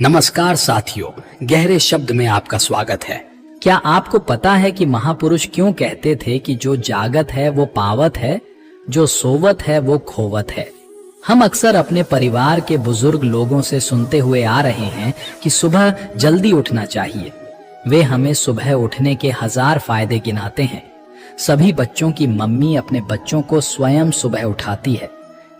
नमस्कार साथियों, गहरे शब्द में आपका स्वागत है। क्या आपको पता है कि महापुरुष क्यों कहते थे कि जो जागत है वो पावत है, जो सोवत है वो खोवत है। हम अक्सर अपने परिवार के बुजुर्ग लोगों से सुनते हुए आ रहे हैं कि सुबह जल्दी उठना चाहिए। वे हमें सुबह उठने के 1000 फायदे गिनाते हैं। सभी बच्चों की मम्मी अपने बच्चों को स्वयं सुबह उठाती है,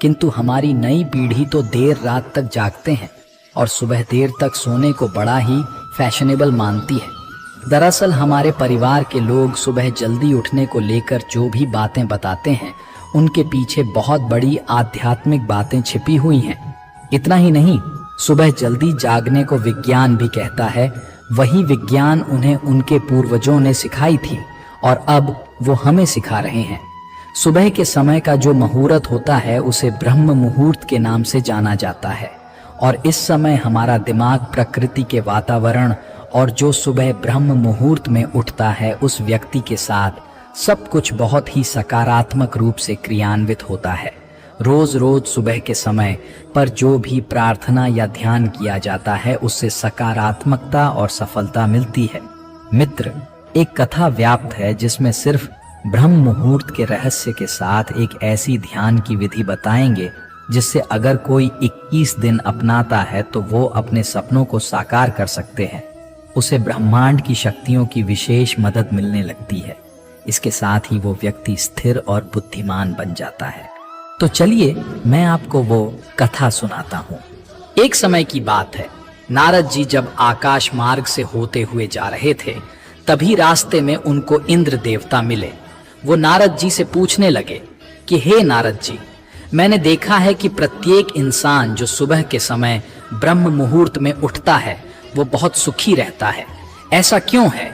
किंतु हमारी नई पीढ़ी तो देर रात तक जागते हैं और सुबह देर तक सोने को बड़ा ही फैशनेबल मानती है। दरअसल हमारे परिवार के लोग सुबह जल्दी उठने को लेकर जो भी बातें बताते हैं, उनके पीछे बहुत बड़ी आध्यात्मिक बातें छिपी हुई हैं। इतना ही नहीं, सुबह जल्दी जागने को विज्ञान भी कहता है। वही विज्ञान उन्हें उनके पूर्वजों ने सिखाई थी और अब वो हमें सिखा रहे हैं। सुबह के समय का जो मुहूर्त होता है उसे ब्रह्म मुहूर्त के नाम से जाना जाता है और इस समय हमारा दिमाग प्रकृति के वातावरण और जो सुबह ब्रह्म मुहूर्त में उठता है उस व्यक्ति के साथ सब कुछ बहुत ही सकारात्मक रूप से क्रियान्वित होता है। रोज रोज सुबह के समय पर जो भी प्रार्थना या ध्यान किया जाता है उससे सकारात्मकता और सफलता मिलती है। मित्र, एक कथा व्याप्त है जिसमें सिर्फ ब्रह्म मुहूर्त के रहस्य के साथ एक ऐसी ध्यान की विधि बताएंगे जिससे अगर कोई 21 दिन अपनाता है तो वो अपने सपनों को साकार कर सकते हैं। उसे ब्रह्मांड की शक्तियों की विशेष मदद मिलने लगती है। इसके साथ ही वो व्यक्ति स्थिर और बुद्धिमान बन जाता है। तो चलिए मैं आपको वो कथा सुनाता हूँ। एक समय की बात है, नारद जी जब आकाश मार्ग से होते हुए जा रहे थे, तभी रास्ते में उनको इंद्र देवता मिले। वो नारद जी से पूछने लगे कि हे नारद जी, मैंने देखा है कि प्रत्येक इंसान जो सुबह के समय ब्रह्म मुहूर्त में उठता है वो बहुत सुखी रहता है, ऐसा क्यों है?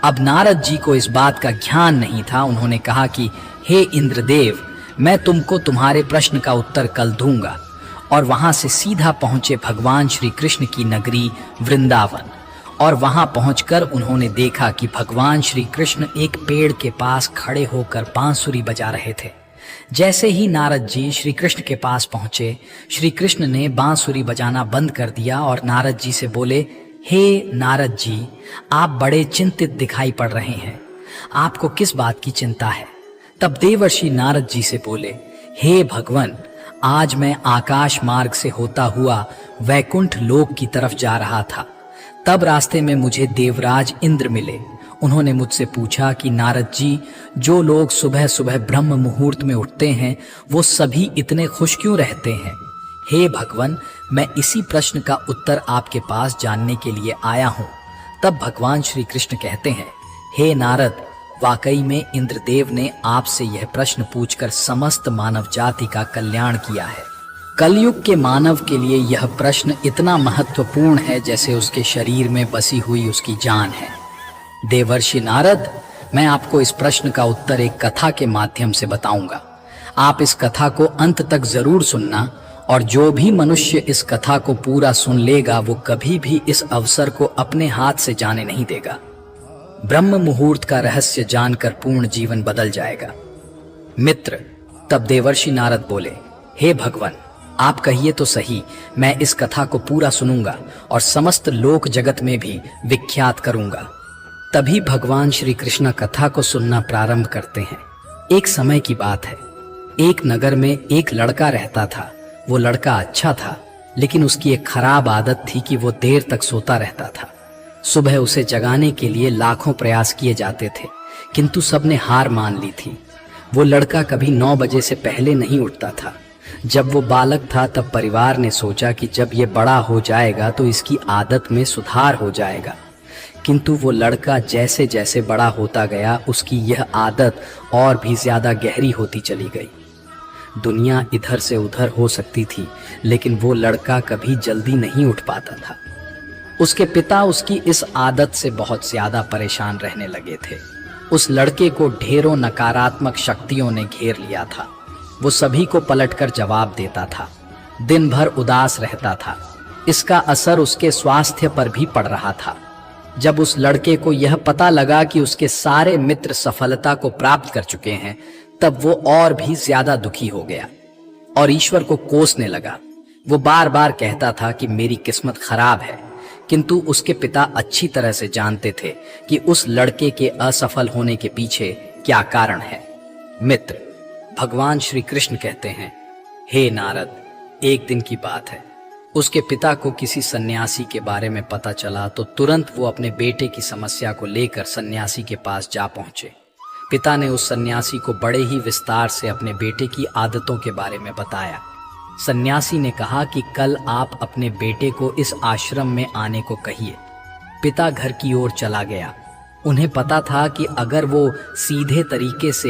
अब नारद जी को इस बात का ज्ञान नहीं था। उन्होंने कहा कि हे इंद्रदेव, मैं तुमको तुम्हारे प्रश्न का उत्तर कल दूंगा। और वहां से सीधा पहुंचे भगवान श्री कृष्ण की नगरी वृंदावन। और वहां पहुंचकर उन्होंने देखा कि भगवान श्री कृष्ण एक पेड़ के पास खड़े होकर बांसुरी बजा रहे थे। जैसे ही नारद जी श्री कृष्ण के पास पहुंचे, श्री कृष्ण ने बांसुरी बजाना बंद कर दिया और नारद जी से बोले, हे नारद जी, आप बड़े चिंतित दिखाई पड़ रहे हैं, आपको किस बात की चिंता है? तब देवर्षि नारद जी से बोले, हे भगवान, आज मैं आकाश मार्ग से होता हुआ वैकुंठ लोक की तरफ जा रहा था। तब रास्ते में मुझे देवराज इंद्र मिले। उन्होंने मुझसे पूछा कि नारद जी, जो लोग सुबह सुबह ब्रह्म मुहूर्त में उठते हैं वो सभी इतने खुश क्यों रहते हैं? हे भगवान, मैं इसी प्रश्न का उत्तर आपके पास जानने के लिए आया हूँ। तब भगवान श्री कृष्ण कहते हैं, हे नारद, वाकई में इंद्रदेव ने आपसे यह प्रश्न पूछकर समस्त मानव जाति का कल्याण किया है। कलयुग के मानव के लिए यह प्रश्न इतना महत्वपूर्ण है जैसे उसके शरीर में बसी हुई उसकी जान है। देवर्षि नारद, मैं आपको इस प्रश्न का उत्तर एक कथा के माध्यम से बताऊंगा। आप इस कथा को अंत तक जरूर सुनना और जो भी मनुष्य इस कथा को पूरा सुन लेगा वो कभी भी इस अवसर को अपने हाथ से जाने नहीं देगा। ब्रह्म मुहूर्त का रहस्य जानकर पूर्ण जीवन बदल जाएगा। मित्र, तब देवर्षि नारद बोले, हे भगवान, आप कहिए तो सही, मैं इस कथा को पूरा सुनूंगा और समस्त लोक जगत में भी विख्यात करूंगा। तभी भगवान श्री कृष्ण कथा को सुनना प्रारंभ करते हैं। एक समय की बात है, एक नगर में एक लड़का रहता था। वो लड़का अच्छा था, लेकिन उसकी एक खराब आदत थी कि वो देर तक सोता रहता था। सुबह उसे जगाने के लिए लाखों प्रयास किए जाते थे, किंतु सबने हार मान ली थी। वो लड़का कभी 9 बजे से पहले नहीं उठता था। जब वो बालक था तब परिवार ने सोचा कि जब ये बड़ा हो जाएगा तो इसकी आदत में सुधार हो जाएगा, किंतु वो लड़का जैसे जैसे बड़ा होता गया उसकी यह आदत और भी ज्यादा गहरी होती चली गई। दुनिया इधर से उधर हो सकती थी, लेकिन वो लड़का कभी जल्दी नहीं उठ पाता था। उसके पिता उसकी इस आदत से बहुत ज्यादा परेशान रहने लगे थे। उस लड़के को ढेरों नकारात्मक शक्तियों ने घेर लिया था। वो सभी को पलटकर जवाब देता था, दिन भर उदास रहता था। इसका असर उसके स्वास्थ्य पर भी पड़ रहा था। जब उस लड़के को यह पता लगा कि उसके सारे मित्र सफलता को प्राप्त कर चुके हैं, तब वो और भी ज्यादा दुखी हो गया और ईश्वर को कोसने लगा। वो बार बार कहता था कि मेरी किस्मत खराब है, किंतु उसके पिता अच्छी तरह से जानते थे कि उस लड़के के असफल होने के पीछे क्या कारण है। मित्र, भगवान श्री कृष्ण कहते हैं, हे नारद, एक दिन की बात है, उसके पिता को किसी सन्यासी के बारे में पता चला तो तुरंत वो अपने बेटे की समस्या को लेकर सन्यासी के पास जा पहुंचे। पिता ने उस सन्यासी को बड़े ही विस्तार से अपने बेटे की आदतों के बारे में बताया। सन्यासी ने कहा कि कल आप अपने बेटे को इस आश्रम में आने को कहिए। पिता घर की ओर चला गया। उन्हें पता था कि अगर वो सीधे तरीके से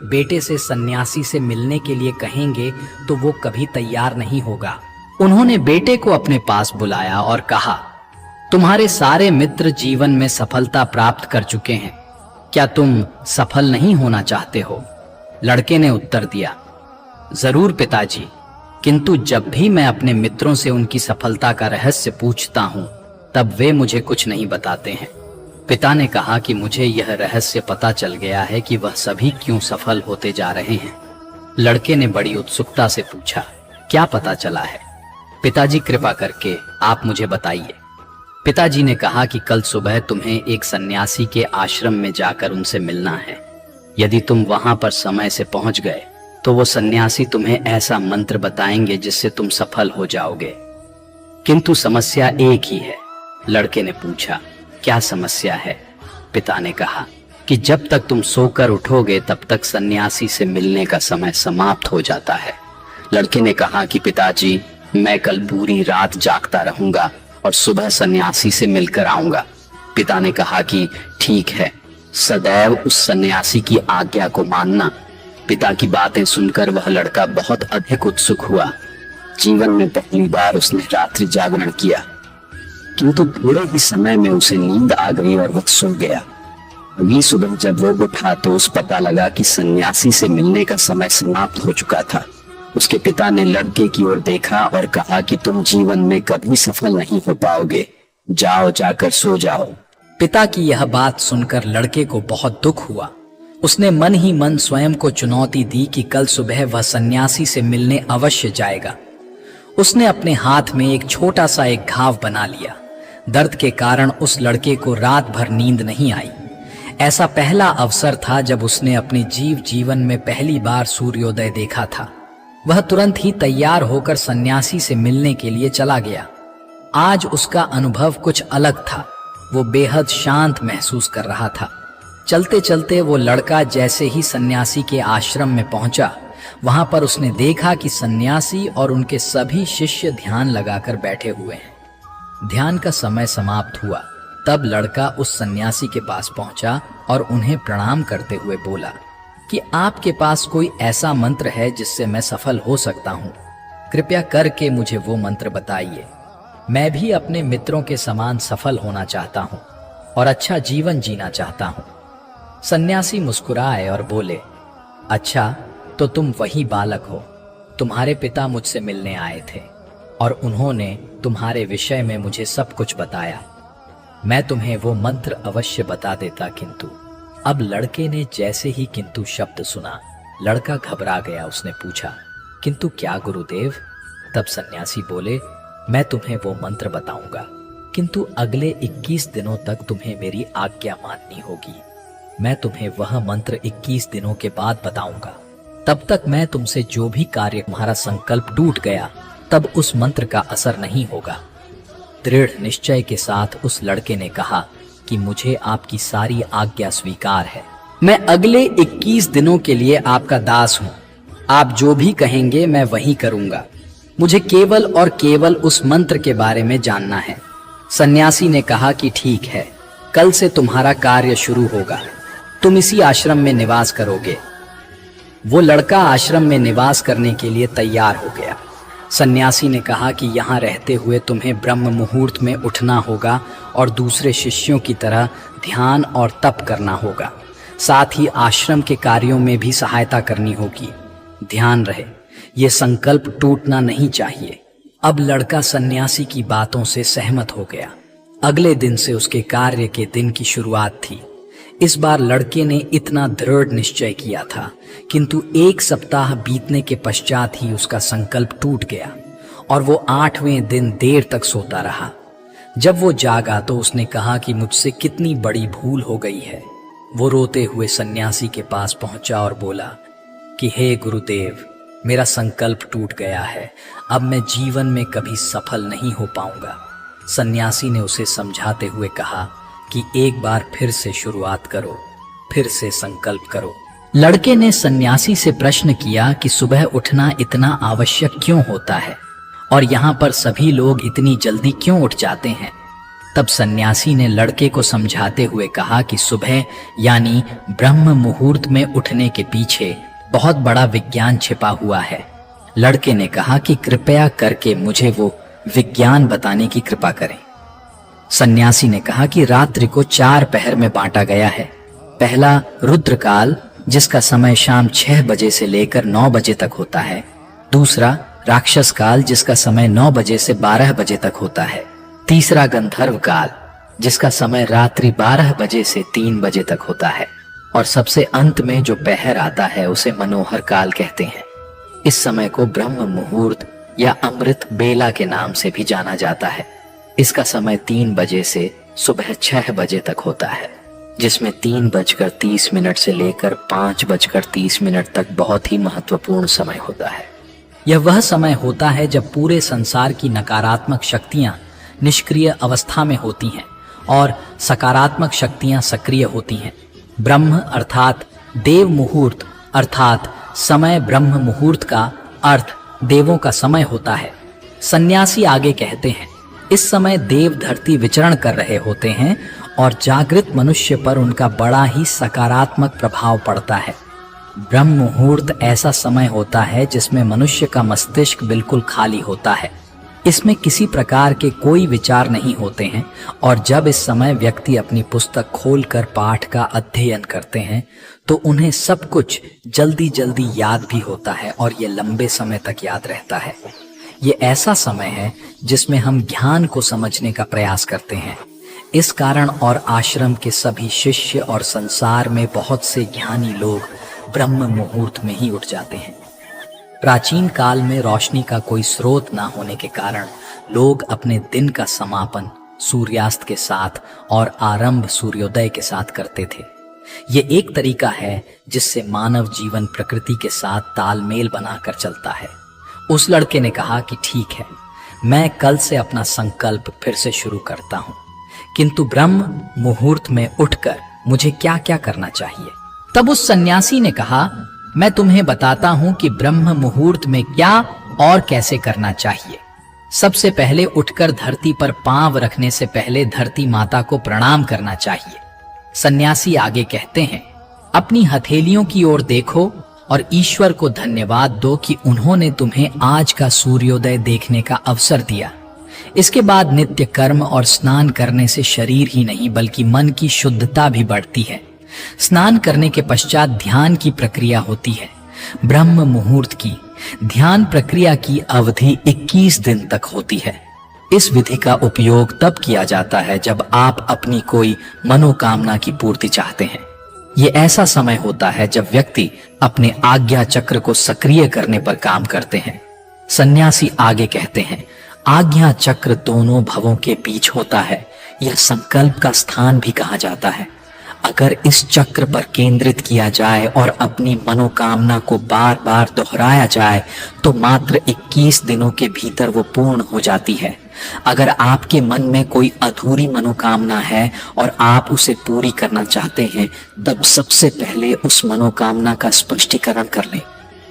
बेटे से सन्यासी से मिलने के लिए कहेंगे तो वो कभी तैयार नहीं होगा। उन्होंने बेटे को अपने पास बुलाया और कहा, तुम्हारे सारे मित्र जीवन में सफलता प्राप्त कर चुके हैं, क्या तुम सफल नहीं होना चाहते हो? लड़के ने उत्तर दिया, जरूर पिताजी, किंतु जब भी मैं अपने मित्रों से उनकी सफलता का रहस्य पूछता हूं तब वे मुझे कुछ नहीं बताते हैं। पिता ने कहा कि मुझे यह रहस्य पता चल गया है कि वह सभी क्यों सफल होते जा रहे हैं। लड़के ने बड़ी उत्सुकता से पूछा, क्या पता चला है? पिताजी, कृपा करके आप मुझे बताइए। पिताजी ने कहा कि कल सुबह तुम्हें एक सन्यासी के आश्रम में जाकर उनसे मिलना है। यदि तुम वहां पर समय से पहुंच गए तो वो सन्यासी तुम्हें ऐसा मंत्र बताएंगे जिससे तुम सफल हो जाओगे। किंतु समस्या एक ही है। लड़के ने पूछा, क्या समस्या है? पिता ने कहा कि जब तक तुम सोकर उठोगे तब तक सन्यासी से मिलने का समय समाप्त हो जाता है। लड़के ने कहा कि पिताजी, मैं कल पूरी रात जागता रहूंगा और सुबह सन्यासी से मिलकर आऊंगा। पिता ने कहा कि ठीक है, सदैव उस सन्यासी की आज्ञा को मानना। पिता की बातें सुनकर वह लड़का बहुत अधिक उत्सुक हुआ। जीवन में पहली बार उसने रात्रि जागरण किया, किंतु थोड़े ही समय में उसे नींद आ गई और वह सो गया। अगली सुबह जब वो उठा तो उस पता लगा कि सन्यासी से मिलने का समय समाप्त हो चुका था। उसके पिता ने लड़के की ओर देखा और कहा कि तुम जीवन में कभी सफल नहीं हो पाओगे, जाओ, जाकर सो जाओ। पिता की यह बात सुनकर लड़के को बहुत दुख हुआ। उसने मन ही मन स्वयं को चुनौती दी कि कल सुबह वह सन्यासी से मिलने अवश्य जाएगा। उसने अपने हाथ में एक छोटा सा एक घाव बना लिया। दर्द के कारण उस लड़के को रात भर नींद नहीं आई। ऐसा पहला अवसर था जब उसने अपने जीवन में पहली बार सूर्योदय देखा था। वह तुरंत ही तैयार होकर सन्यासी से मिलने के लिए चला गया। आज उसका अनुभव कुछ अलग था। वो बेहद शांत महसूस कर रहा था। चलते चलते वो लड़का जैसे ही सन्यासी के आश्रम में पहुंचा, वहां पर उसने देखा कि सन्यासी और उनके सभी शिष्य ध्यान लगाकर बैठे हुए हैं। ध्यान का समय समाप्त हुआ तब लड़का उस सन्यासी के पास पहुंचा और उन्हें प्रणाम करते हुए बोला कि आपके पास कोई ऐसा मंत्र है जिससे मैं सफल हो सकता हूं? कृपया करके मुझे वो मंत्र बताइए। मैं भी अपने मित्रों के समान सफल होना चाहता हूं और अच्छा जीवन जीना चाहता हूं। सन्यासी मुस्कुराए और बोले, अच्छा, तो तुम वही बालक हो। तुम्हारे पिता मुझसे मिलने आए थे और उन्होंने तुम्हारे विषय में मुझे सब कुछ बताया। मैं तुम्हें वो मंत्र अवश्य बता देता, किंतु। अब लड़के ने जैसे ही किंतु शब्द सुना, लड़का घबरा गया। उसने पूछा, किंतु क्या गुरुदेव? तब सन्यासी बोले, मैं तुम्हें वो मंत्र बताऊंगा, किंतु अगले 21 दिनों तक तुम्हें मेरी आज्ञा माननी होगी। मैं तुम्हें वह मंत्र 21 दिनों के बाद बताऊंगा। तब तक मैं तुमसे जो भी कार्य तुम्हारा संकल्प टूट गया, तब उस मंत्र का असर नहीं होगा। दृढ़ निश्चय के साथ उस लड़के ने कहा कि मुझे आपकी सारी आज्ञा स्वीकार है। मैं अगले 21 दिनों के लिए आपका दास हूं। आप जो भी कहेंगे मैं वही करूंगा। मुझे केवल और केवल उस मंत्र के बारे में जानना है। सन्यासी ने कहा कि ठीक है, कल से तुम्हारा कार्य शुरू होगा। तुम इसी आश्रम में निवास करोगे। वो लड़का आश्रम में निवास करने के लिए तैयार हो गया। सन्यासी ने कहा कि यहाँ रहते हुए तुम्हें ब्रह्म मुहूर्त में उठना होगा और दूसरे शिष्यों की तरह ध्यान और तप करना होगा। साथ ही आश्रम के कार्यों में भी सहायता करनी होगी। ध्यान रहे, ये संकल्प टूटना नहीं चाहिए। अब लड़का सन्यासी की बातों से सहमत हो गया। अगले दिन से उसके कार्य के दिन की शुरुआत थी। इस बार लड़के ने इतना दृढ़ निश्चय किया था, किंतु 1 सप्ताह बीतने के पश्चात ही उसका संकल्प टूट गया और वो 8वें दिन देर तक सोता रहा। जब वो जागा तो उसने कहा कि मुझसे कितनी बड़ी भूल हो गई है। वो रोते हुए सन्यासी के पास पहुंचा और बोला कि हे गुरुदेव, मेरा संकल्प टूट गया है, अब मैं जीवन में कभी सफल नहीं हो पाऊंगा। सन्यासी ने उसे समझाते हुए कहा कि एक बार फिर से शुरुआत करो, फिर से संकल्प करो। लड़के ने सन्यासी से प्रश्न किया कि सुबह उठना इतना आवश्यक क्यों होता है और यहाँ पर सभी लोग इतनी जल्दी क्यों उठ जाते हैं। तब सन्यासी ने लड़के को समझाते हुए कहा कि सुबह यानी ब्रह्म मुहूर्त में उठने के पीछे बहुत बड़ा विज्ञान छिपा हुआ है। लड़के ने कहा कि कृपया करके मुझे वो विज्ञान बताने की कृपा करें। सन्यासी ने कहा कि रात्रि को 4 पहर में बांटा गया है। पहला रुद्रकाल, जिसका समय शाम 6 बजे से लेकर 9 बजे तक होता है। दूसरा राक्षस काल, जिसका समय 9 बजे से 12 बजे तक होता है। तीसरा गंधर्व काल, जिसका समय रात्रि 12 बजे से 3 बजे तक होता है। और सबसे अंत में जो पहर आता है उसे मनोहर काल कहते हैं। इस समय को ब्रह्म मुहूर्त या अमृत बेला के नाम से भी जाना जाता है। इसका समय 3 बजे से सुबह 6 बजे तक होता है, जिसमें 3:30 से लेकर 5:30 तक बहुत ही महत्वपूर्ण समय होता है। यह वह समय होता है जब पूरे संसार की नकारात्मक शक्तियां निष्क्रिय अवस्था में होती हैं और सकारात्मक शक्तियां सक्रिय होती हैं। ब्रह्म अर्थात देव मुहूर्त अर्थात समय ब्रह्म मुहूर्त का अर्थ देवों का समय होता है। सन्यासी आगे कहते हैं, इस समय देव धरती विचरण कर रहे होते हैं और जागृत मनुष्य पर उनका बड़ा ही सकारात्मक प्रभाव पड़ता है। ब्रह्म मुहूर्त ऐसा समय होता है जिसमें मनुष्य का मस्तिष्क बिल्कुल खाली होता है। इसमें किसी प्रकार के कोई विचार नहीं होते हैं और जब इस समय व्यक्ति अपनी पुस्तक खोलकर पाठ का अध्ययन करते हैं तो उन्हें सब कुछ जल्दी जल्दी याद भी होता है और ये लंबे समय तक याद रहता है। ये ऐसा समय है जिसमें हम ज्ञान को समझने का प्रयास करते हैं। इस कारण और आश्रम के सभी शिष्य और संसार में बहुत से ज्ञानी लोग ब्रह्म मुहूर्त में ही उठ जाते हैं। प्राचीन काल में रोशनी का कोई स्रोत ना होने के कारण लोग अपने दिन का समापन सूर्यास्त के साथ और आरंभ सूर्योदय के साथ करते थे। ये एक तरीका है जिससे मानव जीवन प्रकृति के साथ तालमेल बनाकर चलता है। उस लड़के ने कहा कि ठीक है, मैं कल से अपना संकल्प फिर से शुरू करता हूँ, किंतु ब्रह्म मुहूर्त में उठकर मुझे क्या क्या करना चाहिए। तब उस सन्यासी ने कहा, मैं तुम्हें बताता हूं कि ब्रह्म मुहूर्त में क्या और कैसे करना चाहिए। सबसे पहले उठकर धरती पर पांव रखने से पहले धरती माता को प्रणाम करना चाहिए। सन्यासी आगे कहते हैं, अपनी हथेलियों की ओर देखो और ईश्वर को धन्यवाद दो कि उन्होंने तुम्हें आज का सूर्योदय देखने का अवसर दिया। इसके बाद नित्य कर्म और स्नान करने से शरीर ही नहीं बल्कि मन की शुद्धता भी बढ़ती है। स्नान करने के पश्चात ध्यान की प्रक्रिया होती है। ब्रह्म मुहूर्त की ध्यान प्रक्रिया की अवधि 21 दिन तक होती है। इस विधि का उपयोग तब किया जाता है जब आप अपनी कोई मनोकामना की पूर्ति चाहते हैं। ये ऐसा समय होता है जब व्यक्ति अपने आज्ञा चक्र को सक्रिय करने पर काम करते हैं। सन्यासी आगे कहते हैं, आज्ञा चक्र दोनों भवों के बीच होता है। यह संकल्प का स्थान भी कहा जाता है। अगर इस चक्र पर केंद्रित किया जाए और अपनी मनोकामना को बार बार दोहराया जाए तो मात्र 21 दिनों के भीतर वो पूर्ण हो जाती है। अगर आपके मन में कोई अधूरी मनोकामना है और आप उसे पूरी करना चाहते हैं, तब सबसे पहले उस मनोकामना का स्पष्टीकरण कर लें।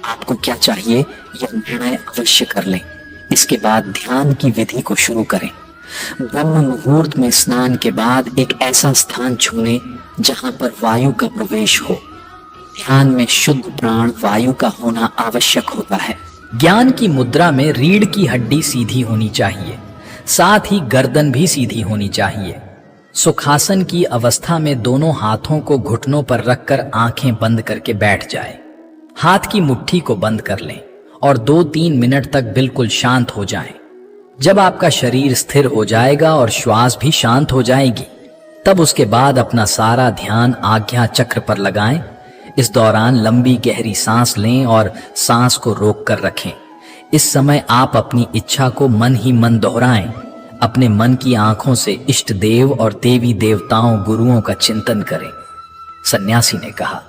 आपको क्या चाहिए यह निर्णय अवश्य कर लें। इसके बाद ध्यान की विधि को शुरू करें। ब्रह्म मुहूर्त में स्नान के बाद एक ऐसा स्थान चुनें जहां पर वायु का प्रवेश हो। ध्यान में शुद्ध प्राण वायु का होना आवश्यक होता है। ज्ञान की मुद्रा में रीढ़ की हड्डी सीधी होनी चाहिए, साथ ही गर्दन भी सीधी होनी चाहिए। सुखासन की अवस्था में दोनों हाथों को घुटनों पर रखकर आंखें बंद करके बैठ जाए। हाथ की मुट्ठी को बंद कर लें और 2-3 मिनट तक बिल्कुल शांत हो जाएं। जब आपका शरीर स्थिर हो जाएगा और श्वास भी शांत हो जाएगी, तब उसके बाद अपना सारा ध्यान आज्ञा चक्र पर लगाएं। इस दौरान लंबी गहरी सांस लें और सांस को रोक कर रखें। इस समय आप अपनी इच्छा को मन ही मन दोहराएं। अपने मन की आंखों से इष्ट देव और देवी देवताओं गुरुओं का चिंतन करें। सन्यासी ने कहा,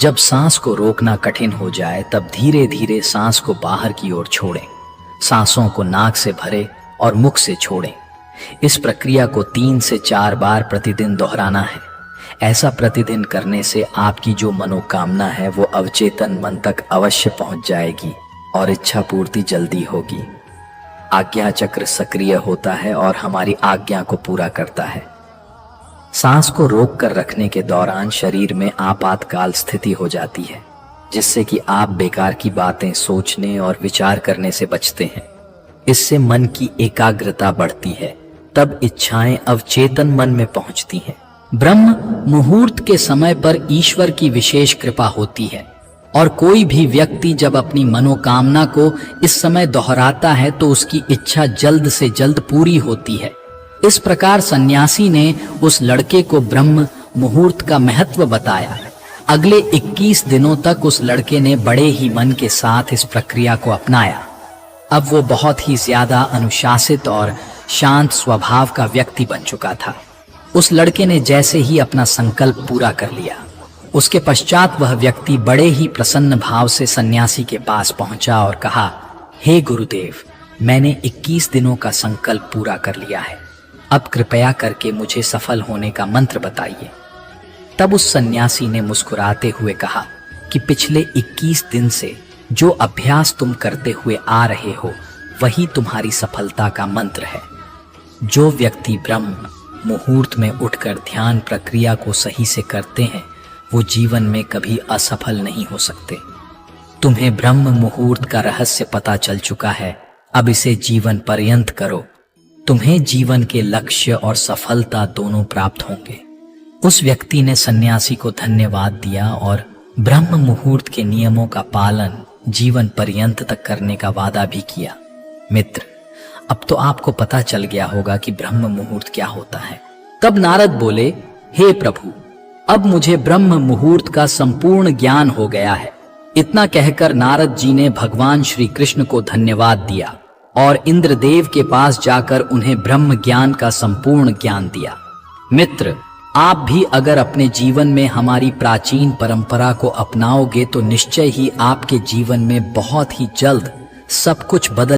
जब सांस को रोकना कठिन हो जाए तब धीरे धीरे सांस को बाहर की ओर छोड़ें। सांसों को नाक से भरें और मुख से छोड़ें। इस प्रक्रिया को 3 से 4 बार प्रतिदिन दोहराना है। ऐसा प्रतिदिन करने से आपकी जो मनोकामना है वो अवचेतन मन तक अवश्य पहुंच जाएगी और इच्छा पूर्ति जल्दी होगी। आज्ञा चक्र सक्रिय होता है और हमारी आज्ञा को पूरा करता है। सांस को रोक कर रखने के दौरान शरीर में आपातकाल स्थिति हो जाती है, जिससे कि आप बेकार की बातें सोचने और विचार करने से बचते हैं। इससे मन की एकाग्रता बढ़ती है, तब इच्छाएं अवचेतन मन में पहुंचती हैं। ब्रह्म मुहूर्त के समय पर ईश्वर की विशेष कृपा होती है और कोई भी व्यक्ति जब अपनी मनोकामना को इस समय दोहराता है तो उसकी इच्छा जल्द से जल्द पूरी होती है। इस प्रकार सन्यासी ने उस लड़के को ब्रह्म मुहूर्त का महत्व बताया। अगले 21 दिनों तक उस लड़के ने बड़े ही मन के साथ इस प्रक्रिया को अपनाया। अब वो बहुत ही ज्यादा अनुशासित और शांत स्वभाव का व्यक्ति बन चुका था। उस लड़के ने जैसे ही अपना संकल्प पूरा कर लिया, उसके पश्चात वह व्यक्ति बड़े ही प्रसन्न भाव से सन्यासी के पास पहुंचा और कहा, हे गुरुदेव, मैंने 21 दिनों का संकल्प पूरा कर लिया है। अब कृपया करके मुझे सफल होने का मंत्र बताइए। तब उस सन्यासी ने मुस्कुराते हुए कहा कि पिछले 21 दिन से जो अभ्यास तुम करते हुए आ रहे हो वही तुम्हारी सफलता का मंत्र है। जो व्यक्ति ब्रह्म मुहूर्त में उठकर ध्यान प्रक्रिया को सही से करते हैं वो जीवन में कभी असफल नहीं हो सकते। तुम्हें ब्रह्म मुहूर्त का रहस्य पता चल चुका है, अब इसे जीवन पर्यंत करो। तुम्हें जीवन के लक्ष्य और सफलता दोनों प्राप्त होंगे। उस व्यक्ति ने सन्यासी को धन्यवाद दिया और ब्रह्म मुहूर्त के नियमों का पालन जीवन पर्यंत तक करने का वादा भी किया। मित्र, अब तो आपको पता चल गया होगा कि ब्रह्म मुहूर्त क्या होता है। तब नारद बोले, हे प्रभु, अब मुझे ब्रह्म मुहूर्त का संपूर्ण ज्ञान हो गया है। इतना कहकर नारद जी ने भगवान श्री कृष्ण को धन्यवाद दिया और इंद्रदेव के पास जाकर उन्हें ब्रह्म ज्ञान का संपूर्ण ज्ञान दिया। मित्र, आप भी अगर अपने जीवन में हमारी प्राचीन परंपरा को अपनाओगे तो निश्चय ही आपके जीवन में बहुत ही जल्द सब कुछ बदल